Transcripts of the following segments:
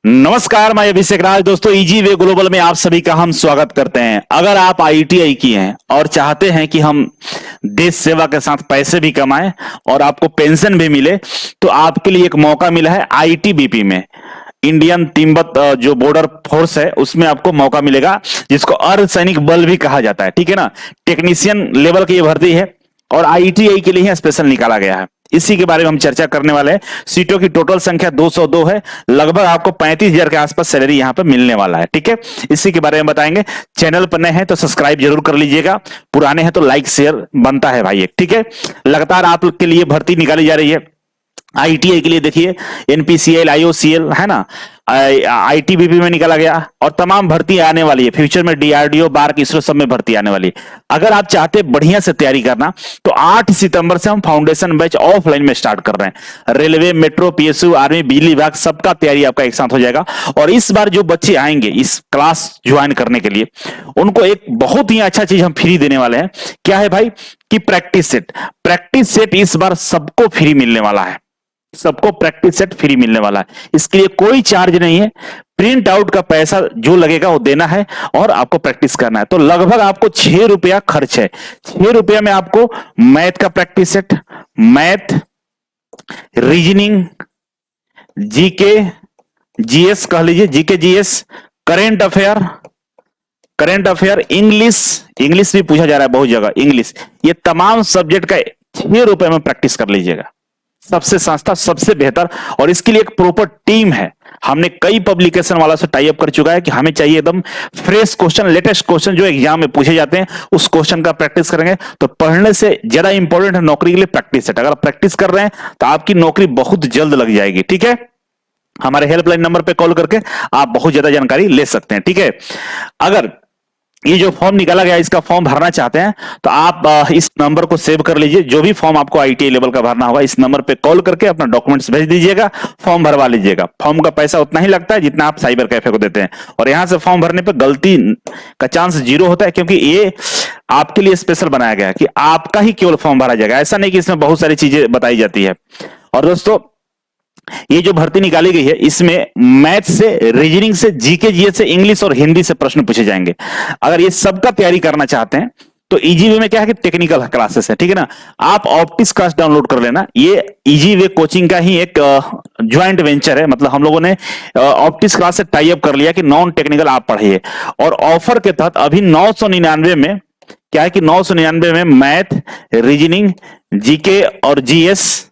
नमस्कार, मैं अभिषेक राज। दोस्तों, इजी वे ग्लोबल में आप सभी का हम स्वागत करते हैं। अगर आप आईटीआई किए हैं और चाहते हैं कि हम देश सेवा के साथ पैसे भी कमाएं और आपको पेंशन भी मिले, तो आपके लिए एक मौका मिला है आईटीबीपी में। इंडियन तिब्बत जो बॉर्डर फोर्स है उसमें आपको मौका मिलेगा, जिसको अर्धसैनिक बल भी कहा जाता है। ठीक है ना। टेक्नीशियन लेवल की ये भर्ती है और आईटीआई के लिए ही स्पेशल निकाला गया है। इसी के बारे में हम चर्चा करने वाले हैं। सीटों की टोटल संख्या 202 है। लगभग आपको 35,000 के आसपास सैलरी यहां पर मिलने वाला है। ठीक है, इसी के बारे में बताएंगे। चैनल पर नए हैं तो सब्सक्राइब जरूर कर लीजिएगा, पुराने हैं तो लाइक शेयर बनता है भाई एक। ठीक है, लगातार आप लोग के लिए भर्ती निकाली जा रही है। आईटीआई के लिए देखिए, एनपीसीएल, आईओसीएल है ना, आईटीबीपी में निकाला गया और तमाम भर्ती आने वाली है। फ्यूचर में डीआरडीओ, बार्क, इसरो सब में भर्ती आने वाली है। अगर आप चाहते हैं बढ़िया से तैयारी करना, तो 8 सितंबर से हम फाउंडेशन बैच ऑफलाइन में स्टार्ट कर रहे हैं। रेलवे, मेट्रो, पीएसयू, आर्मी, बिजली विभाग, सबका तैयारी आपका एक साथ हो जाएगा। और इस बार जो बच्चे आएंगे इस क्लास ज्वाइन करने के लिए, उनको एक बहुत ही अच्छा चीज हम फ्री देने वाले हैं। क्या है भाई? कि प्रैक्टिस सेट। प्रैक्टिस सेट इस बार सबको फ्री मिलने वाला है। सबको प्रैक्टिस सेट फ्री मिलने वाला है। इसके लिए कोई चार्ज नहीं है। प्रिंट आउट का पैसा जो लगेगा वो देना है और आपको प्रैक्टिस करना है। तो लगभग आपको 6 रुपया खर्च है। 6 रुपया में आपको मैथ का practice set, math, reasoning, GK, GS कह लीजिए, GK GS, current affair, English, English भी पूछा जा रहा है बहुत जगह, इंग्लिश, ये तमाम सब्जेक्ट का 6 रुपए में प्रैक्टिस कर लीजिएगा। सबसे सस्ता, सबसे बेहतर। और इसके लिए एक प्रॉपर टीम है। हमने कई पब्लिकेशन वालों से टाई अप कर चुका है कि हमें चाहिए एकदम फ्रेश क्वेश्चन, लेटेस्ट क्वेश्चन जो एग्जाम में पूछे जाते हैं, उस क्वेश्चन का प्रैक्टिस करेंगे। तो पढ़ने से ज्यादा इंपॉर्टेंट है नौकरी के लिए प्रैक्टिस सेट। अगर प्रैक्टिस कर रहे हैं तो आपकी नौकरी बहुत जल्द लग जाएगी। ठीक है, हमारे हेल्पलाइन नंबर पे कॉल करके आप बहुत ज्यादा जानकारी ले सकते हैं। ठीक है, अगर ये जो फॉर्म निकाला गया इसका फॉर्म भरना चाहते हैं तो आप इस नंबर को सेव कर लीजिए। जो भी फॉर्म आपको आईटीआई लेवल का भरना होगा, इस नंबर पे कॉल करके अपना डॉक्यूमेंट्स भेज दीजिएगा, फॉर्म भरवा लीजिएगा। फॉर्म का पैसा उतना ही लगता है जितना आप साइबर कैफे को देते हैं। और यहां से फॉर्म भरने पे गलती का चांस 0 होता है, क्योंकि ये आपके लिए स्पेशल बनाया गया है कि आपका ही केवल फॉर्म भरा जाएगा। ऐसा नहीं कि इसमें बहुत सारी चीजें बताई जाती है। और दोस्तों, ये जो भर्ती निकाली गई है इसमें मैथ से, रीजनिंग से, जीके जीएस से, इंग्लिश और हिंदी से प्रश्न पूछे जाएंगे। अगर ये सबका तैयारी करना चाहते हैं तो इजी वे में क्या है कि टेक्निकल क्लासेस है। ठीक है ना। आप ऑप्टिक्स क्लास डाउनलोड कर लेना। ये इजी वे कोचिंग का ही एक ज्वाइंट वेंचर है। मतलब हम लोगों ने ऑप्टिक्स क्लास से टाई अप कर लिया कि नॉन टेक्निकल आप पढ़िए। और ऑफर के तहत अभी 999 में क्या है कि 999 में मैथ, रीजनिंग, जीके और जीएस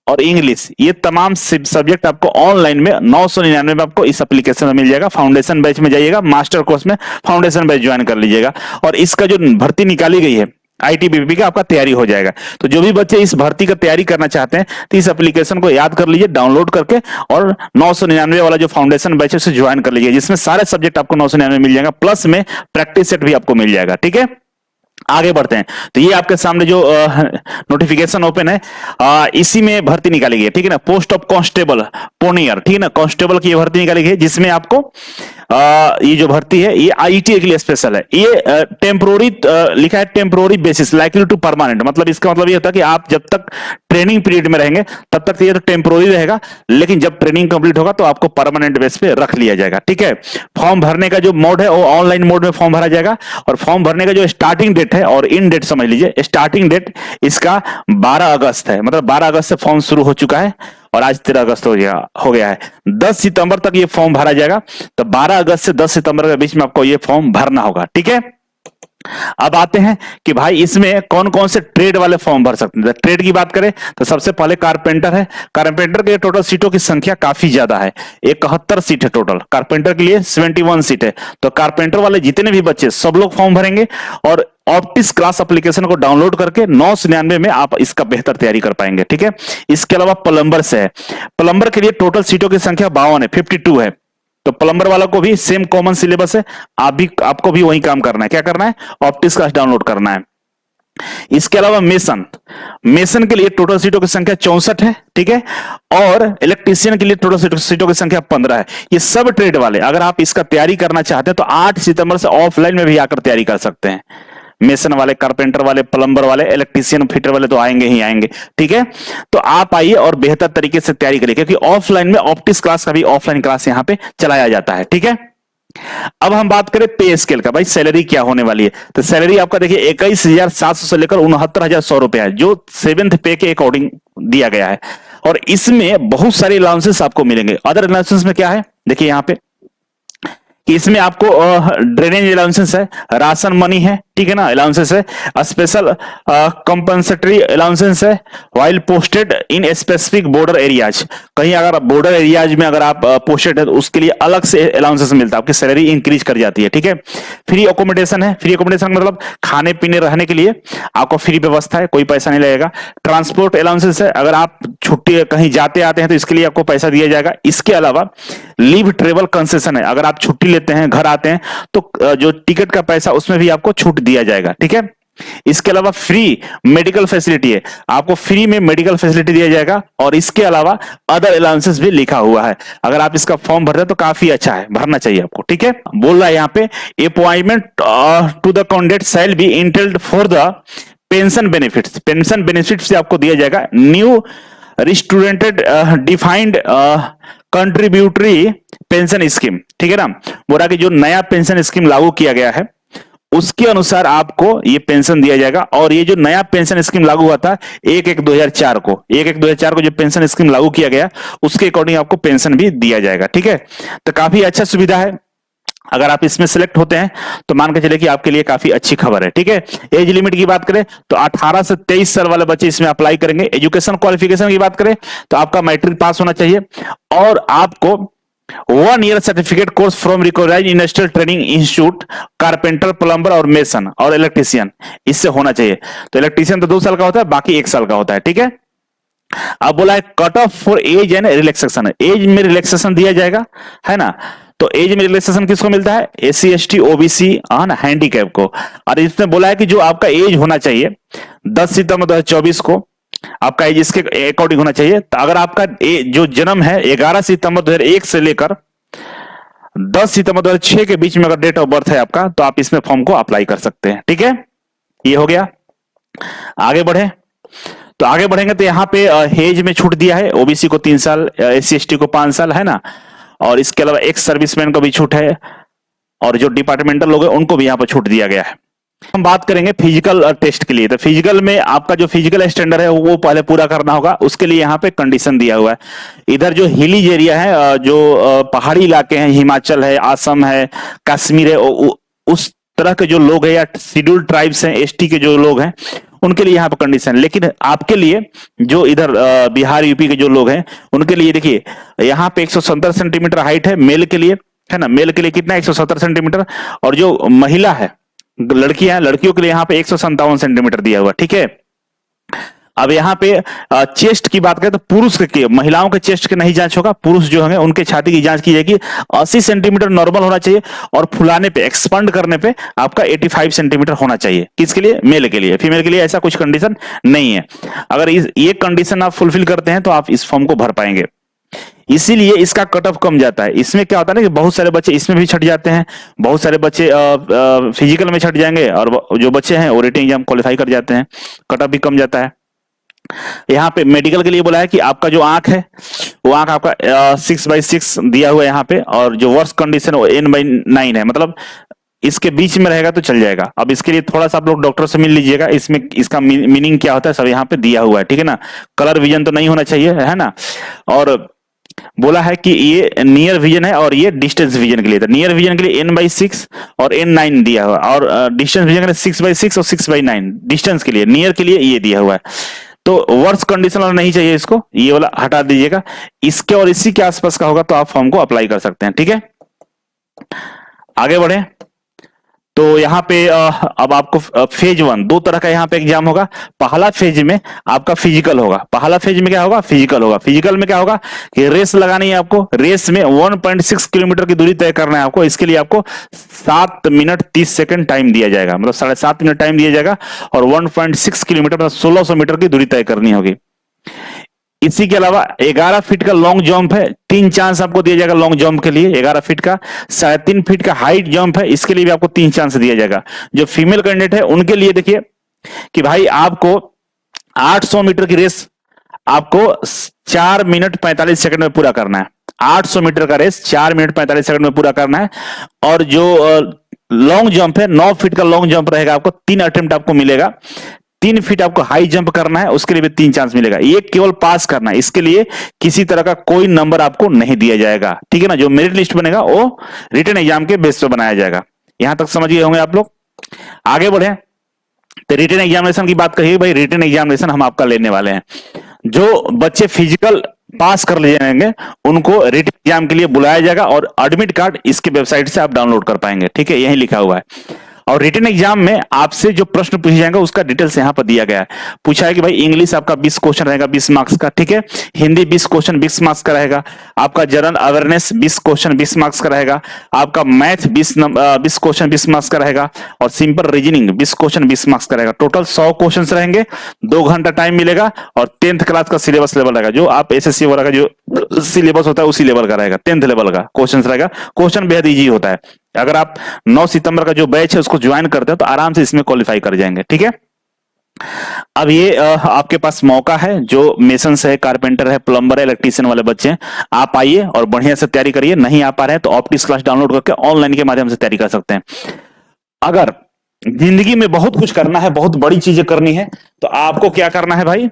और इंग्लिश, ये तमाम सब्जेक्ट आपको ऑनलाइन में 999 में आपको इस एप्लीकेशन में मिल जाएगा। फाउंडेशन बैच में जाइएगा, मास्टर कोर्स में फाउंडेशन बैच ज्वाइन कर लीजिएगा। और इसका जो भर्ती निकाली गई है आईटीबीपी का, आपका तैयारी हो जाएगा। तो जो भी बच्चे इस भर्ती का तैयारी करना चाहते हैं तो इस एप्लीकेशन को याद कर लीजिए, डाउनलोड करके, और 999 वाला जो फाउंडेशन बैच है उसे ज्वाइन कर लीजिए, जिसमें सारे सब्जेक्ट आपको 999 मिल जाएगा, प्लस में प्रैक्टिस सेट भी आपको मिल जाएगा। ठीक है, आगे बढ़ते हैं। तो ये आपके सामने जो नोटिफिकेशन ओपन है, इसी में भर्ती निकाली गई है। ठीक है ना। पोस्ट ऑफ कांस्टेबल पोनियर, ठीक है ना, कांस्टेबल की भर्ती निकाली गई है, जिसमें आपको ये जो भर्ती है ये आईटीआई के लिए स्पेशल है। ये टेम्पोररी लिखा है, temporary basis likely to permanent. मतलब इसका मतलब ये होता है कि आप जब तक ट्रेनिंग पीरियड में रहेंगे तब तक ये तो टेम्पोररी रहेगा, लेकिन जब ट्रेनिंग कंप्लीट होगा तो आपको परमानेंट बेस पे रख लिया जाएगा। ठीक है। फॉर्म भरने का जो मोड है वो ऑनलाइन मोड में फॉर्म भरा जाएगा। और फॉर्म भरने का जो स्टार्टिंग डेट है और इन डेट समझ लीजिए, स्टार्टिंग डेट इसका 12 अगस्त है। मतलब 12 अगस्त से फॉर्म शुरू हो चुका है और आज 13 अगस्त हो गया है। 10 सितंबर तक ये फॉर्म भरा जाएगा। तो 12 अगस्त से 10 सितंबर के बीच में आपको ये फॉर्म भरना होगा। ठीक है। अब आते हैं कि भाई इसमें कौन कौन से ट्रेड वाले फॉर्म भर सकते हैं। ट्रेड की बात करें तो सबसे पहले कारपेंटर है। कारपेंटर के टोटल सीटों की संख्या काफी ज्यादा है, 71 सीट है टोटल। कारपेंटर के लिए 71 सीट है। तो कारपेंटर वाले जितने भी बच्चे सब लोग फॉर्म भरेंगे। और ऑप्टिक्स क्लास एप्लीकेशन को डाउनलोड करके 999 में आप इसका बेहतर तैयारी कर पाएंगे। ठीक है। इसके अलावा प्लम्बर से है। प्लम्बर के लिए टोटल सीटों की संख्या 52 है, 52 है। तो प्लम्बर वाला को भी सेम कॉमन सिलेबस है। आपको भी वही काम करना है। क्या करना है? ऑप्टिक्स क्लास डाउनलोड करना है। इसके अलावा मेसन के लिए टोटल सीटों की संख्या 64 है। ठीक है। और इलेक्ट्रीशियन के लिए टोटल सीटों की संख्या 15 है। ये सब ट्रेड वाले, अगर आप इसका तैयारी करना चाहते हैं तो 8 सितंबर से ऑफलाइन में भी आकर तैयारी कर सकते हैं। मेसन वाले, कारपेंटर वाले, प्लम्बर वाले, इलेक्ट्रीशियन, फिटर वाले तो आएंगे ही आएंगे। ठीक है, तो आप आइए और बेहतर तरीके से तैयारी करिए, क्योंकि ऑफलाइन में ऑप्टिक्स क्लास का भी ऑफलाइन क्लास यहाँ पे चलाया जाता है। ठीक है, अब हम बात करें पे स्केल का, भाई सैलरी क्या होने वाली है। तो सैलरी आपका देखिए 21,700 से लेकर 69,100 रुपए है, जो 7th पे के अकॉर्डिंग दिया गया है। और इसमें बहुत सारे अलाउंसेस आपको मिलेंगे। अदर अलाउंसेस में क्या है, देखिए यहाँ पे कि इसमें आपको ड्रेनेज अलाउंसेस है, राशन मनी है, ठीक है ना, अलाउंसेस है, स्पेशल कंपनसेटरी अलाउंसेस है, while posted in specific border areas, कहीं अगर बॉर्डर एरियाज में अगर आप पोस्टेड है तो उसके लिए अलग से अलाउंसेस मिलता है, आपकी सैलरी इंक्रीज कर जाती है। ठीक है, फ्री अकोमोडेशन है, फ्री अकोमोडेशन मतलब खाने पीने रहने के लिए आपको फ्री व्यवस्था है, कोई पैसा नहीं लगेगा। ट्रांसपोर्ट अलाउंसेस है, अगर आप छुट्टी कहीं जाते आते हैं तो इसके लिए आपको पैसा दिया जाएगा। इसके अलावा लीव ट्रेवल कंसेशन है, अगर आप छुट्टी लेते हैं घर आते हैं तो जो टिकट का पैसा उसमें भी आपको छूट दिया जाएगा। ठीक है, इसके अलावा फ्री मेडिकल फैसिलिटी है, आपको फ्री में मेडिकल फैसिलिटी दिया जाएगा। और इसके अलावा अदर अलाउंसेस भी लिखा हुआ है, अगर आप इसका फॉर्म भरते हैं तो काफी अच्छा है, भरना चाहिए आपको। ठीक है, बोल रहा है यहाँ पे appointment to the candidate shall be entitled for the pension benefits, pension benefit से आपको दिया जाएगा new restructured defined contributory pension scheme. ठीक है ना, बोला कि जो नया पेंशन स्कीम लागू किया गया है उसके अनुसार आपको ये पेंशन दिया जाएगा। और ये जो नया पेंशन स्कीम लागू हुआ था 1/1/2004 को, 1/1/2004 को जो पेंशन स्कीम लागू किया गया उसके अकॉर्डिंग आपको पेंशन भी दिया जाएगा। ठीक है, तो काफी अच्छा सुविधा है, अगर आप इसमें सिलेक्ट होते हैं तो मान के चले कि आपके लिए काफी अच्छी खबर है। ठीक है, एज लिमिट की बात करें तो 18 से 23 साल वाले बच्चे इसमें अप्लाई करेंगे। एजुकेशन क्वालिफिकेशन की बात करें तो आपका मैट्रिक पास होना चाहिए और आपको 1 year certificate course from recognised industrial training institute, carpenter, plumber और मेसन और इलेक्ट्रीशियन इससे होना चाहिए। तो इलेक्ट्रीशियन तो 2 साल का होता है, बाकी 1 साल का होता है। ठीक है, अब बोला है cut off for age and relaxation, age में रिलैक्सेशन दिया जाएगा, है ना। तो एज में रिलैक्सेशन किसको मिलता है, SC ST OBC और हैंडीकैप को। और इसमें बोला है कि जो आपका एज होना चाहिए 10 सितंबर 2024 को आपका एज इसके अकॉर्डिंग होना चाहिए। तो अगर आपका जो जन्म है 11 सितंबर 2001 से लेकर 10 सितंबर 2006 के बीच में अगर डेट ऑफ बर्थ है आपका तो आप इसमें फॉर्म को अप्लाई कर सकते हैं। ठीक है, ये हो गया। आगे बढ़े तो आगे बढ़ेंगे तो यहाँ पे एज में छूट दिया है, OBC को 3 साल, SC ST को 5 साल, है ना। और इसके अलावा एक्स सर्विसमैन को भी छूट है और जो डिपार्टमेंटल लोग हैं उनको भी यहाँ पर छूट दिया गया है। हम बात करेंगे फिजिकल टेस्ट के लिए, तो फिजिकल में आपका जो फिजिकल स्टैंडर्ड है वो पहले पूरा करना होगा, उसके लिए यहाँ पे कंडीशन दिया हुआ है। इधर जो हिलीज एरिया है, जो पहाड़ी इलाके हैं, हिमाचल है, असम है, कश्मीर है, उस तरह के जो लोग हैं या शेड्यूल्ड ट्राइब्स हैं, ST के जो लोग हैं उनके लिए यहाँ पे कंडीशन। लेकिन आपके लिए जो इधर बिहार यूपी के जो लोग हैं उनके लिए देखिए यहाँ पे 170 सेंटीमीटर हाइट है मेल के लिए, है ना। मेल के लिए कितना 170 सेंटीमीटर, और जो महिला है लड़कियां हैं, लड़कियों के लिए यहाँ पे 157 सेंटीमीटर दिया हुआ। ठीक है, अब यहाँ पे चेस्ट की बात करें तो पुरुष के, महिलाओं के चेस्ट के नहीं जांच होगा, पुरुष जो होंगे उनके छाती की जांच की जाएगी। 80 सेंटीमीटर नॉर्मल होना चाहिए और फुलाने पे, एक्सपांड करने पे आपका 85 सेंटीमीटर होना चाहिए। किसके लिए, मेल के लिए। फीमेल के लिए ऐसा कुछ कंडीशन नहीं है। अगर ये कंडीशन आप फुलफिल करते हैं तो आप इस फॉर्म को भर पाएंगे, इसीलिए इसका कट ऑफ कम जाता है। इसमें क्या होता है ना कि बहुत सारे बच्चे इसमें भी छट जाते हैं, बहुत सारे बच्चे फिजिकल में छट जाएंगे और जो बच्चे हैं वो रिटन एग्जाम क्वालिफाई कर जाते हैं, कट ऑफ भी कम जाता है। यहाँ पे मेडिकल के लिए बोला है कि आपका जो आंख है वो आंख आपका 6/6 दिया हुआ है यहाँ पे, और जो वर्स्ट कंडीशन वो N/9 है, मतलब इसके बीच में रहेगा तो चल जाएगा। अब इसके लिए थोड़ा सा आप लोग डॉक्टर से मिल लीजिएगा, इसमें इसका मीनिंग क्या होता है सब यहाँ पे दिया हुआ है। ठीक है ना, कलर विजन तो नहीं होना चाहिए, है ना। और बोला है कि ये नियर विजन है और ये डिस्टेंस विजन के लिए, नियर विजन के लिए N/6 और N9 दिया हुआ, और डिस्टेंस विजन के लिए 6/6 और 6/9 डिस्टेंस के लिए, नियर के लिए ये दिया हुआ है। तो वर्स्ट कंडीशन वाला नहीं चाहिए, इसको ये वाला हटा दीजिएगा। इसके और इसी के आसपास का होगा तो आप फॉर्म को अप्लाई कर सकते हैं। ठीक है, आगे बढ़े तो यहाँ पे अब आपको फेज 1 2 तरह का यहाँ पे एग्जाम होगा। पहला फेज में आपका फिजिकल होगा, पहला फेज में क्या होगा, फिजिकल होगा। फिजिकल में क्या होगा कि रेस लगानी है आपको, रेस में 1.6 किलोमीटर की दूरी तय करना है आपको। इसके लिए आपको 7 मिनट 30 सेकंड टाइम दिया जाएगा, मतलब 7.5 मिनट टाइम दिया जाएगा, और 1.6 किलोमीटर मतलब 1600 मीटर की दूरी तय करनी होगी। इसी के अलावा 11 फीट का लॉन्ग जंप है, 3 चांस आपको दिया जाएगा लॉन्ग जंप के लिए। 11 फीट का 3.5 फीट का हाइट जंप है, इसके लिए भी आपको 3 चांस दिया जाएगा। जो फीमेल कैंडिडेट है उनके लिए देखिए कि भाई आपको 800 मीटर की रेस आपको 4 मिनट 45 सेकंड में पूरा करना है। 800 मीटर का रेस 4 मिनट 45 सेकंड में पूरा करना है। और जो लॉन्ग जंप है 9 फीट का लॉन्ग जंप रहेगा, आपको 3 अटेम्प्ट आपको मिलेगा। 3 फीट आपको हाई जंप करना है, उसके लिए भी 3 चांस मिलेगा। ये केवल पास करना है, इसके लिए किसी तरह का कोई नंबर आपको नहीं दिया जाएगा, ठीक है ना। जो मेरिट लिस्ट बनेगा वो रिटन एग्जाम के बेस पे बनाया जाएगा। यहां तक समझ गए होंगे आप लोग। आगे बढ़े तो रिटन एग्जामिनेशन की बात करिए। भाई रिटन एग्जामिनेशन हम आपका लेने वाले हैं। जो बच्चे फिजिकल पास कर ले जाएंगे उनको रिटन एग्जाम के लिए बुलाया जाएगा, और एडमिट कार्ड इसके वेबसाइट से आप डाउनलोड कर पाएंगे, ठीक है, यही लिखा हुआ है। और रिटन एग्जाम में आपसे जो प्रश्न पूछे जाएंगे उसका डिटेल्स यहां पर दिया गया है। पूछा है कि भाई इंग्लिश आपका 20 क्वेश्चन रहेगा 20 मार्क्स का, ठीक है। हिंदी 20 क्वेश्चन 20 मार्क्स का रहेगा। आपका जनरल अवेयरनेस 20 क्वेश्चन 20 मार्क्स का रहेगा। आपका मैथ 20 क्वेश्चन 20 मार्क्स का रहेगा। और सिंपल रीजनिंग 20 क्वेश्चन 20 मार्क्स का रहेगा। टोटल 100 क्वेश्चन रहेंगे। 2 घंटा टाइम मिलेगा। और 10th क्लास का सिलेबस लेवल रहेगा, जो आप एसएससी वगैरह का जो सिलेबस होता है उसी लेवल का रहेगा, 10th लेवल का क्वेश्चन रहेगा। क्वेश्चन बेहद ईजी होता है। अगर आप 9 सितंबर का जो बैच है उसको ज्वाइन करते हैं तो आराम से इसमें क्वालिफाई कर जाएंगे, ठीक है। अब ये आपके पास मौका है, जो मेसन है, कारपेंटर है, प्लम्बर है, इलेक्ट्रीशियन वाले बच्चे हैं, आप आइए और बढ़िया से तैयारी करिए। नहीं आ पा रहे हैं तो ऑप्टिक्स क्लास डाउनलोड करके ऑनलाइन के माध्यम से तैयारी कर सकते हैं। अगर जिंदगी में बहुत कुछ करना है, बहुत बड़ी चीजें करनी है, तो आपको क्या करना है भाई,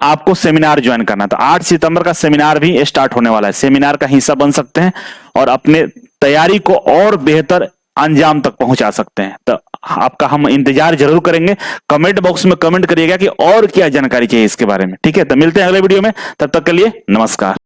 आपको सेमिनार ज्वाइन करना है। तो 8 सितंबर का सेमिनार भी स्टार्ट होने वाला है। सेमिनार का हिस्सा बन सकते हैं और अपने तैयारी को और बेहतर अंजाम तक पहुंचा सकते हैं। तो आपका हम इंतजार जरूर करेंगे। कमेंट बॉक्स में कमेंट करिएगा कि और क्या जानकारी चाहिए इसके बारे में, ठीक है। तो मिलते हैं अगले वीडियो में, तब तक के लिए नमस्कार।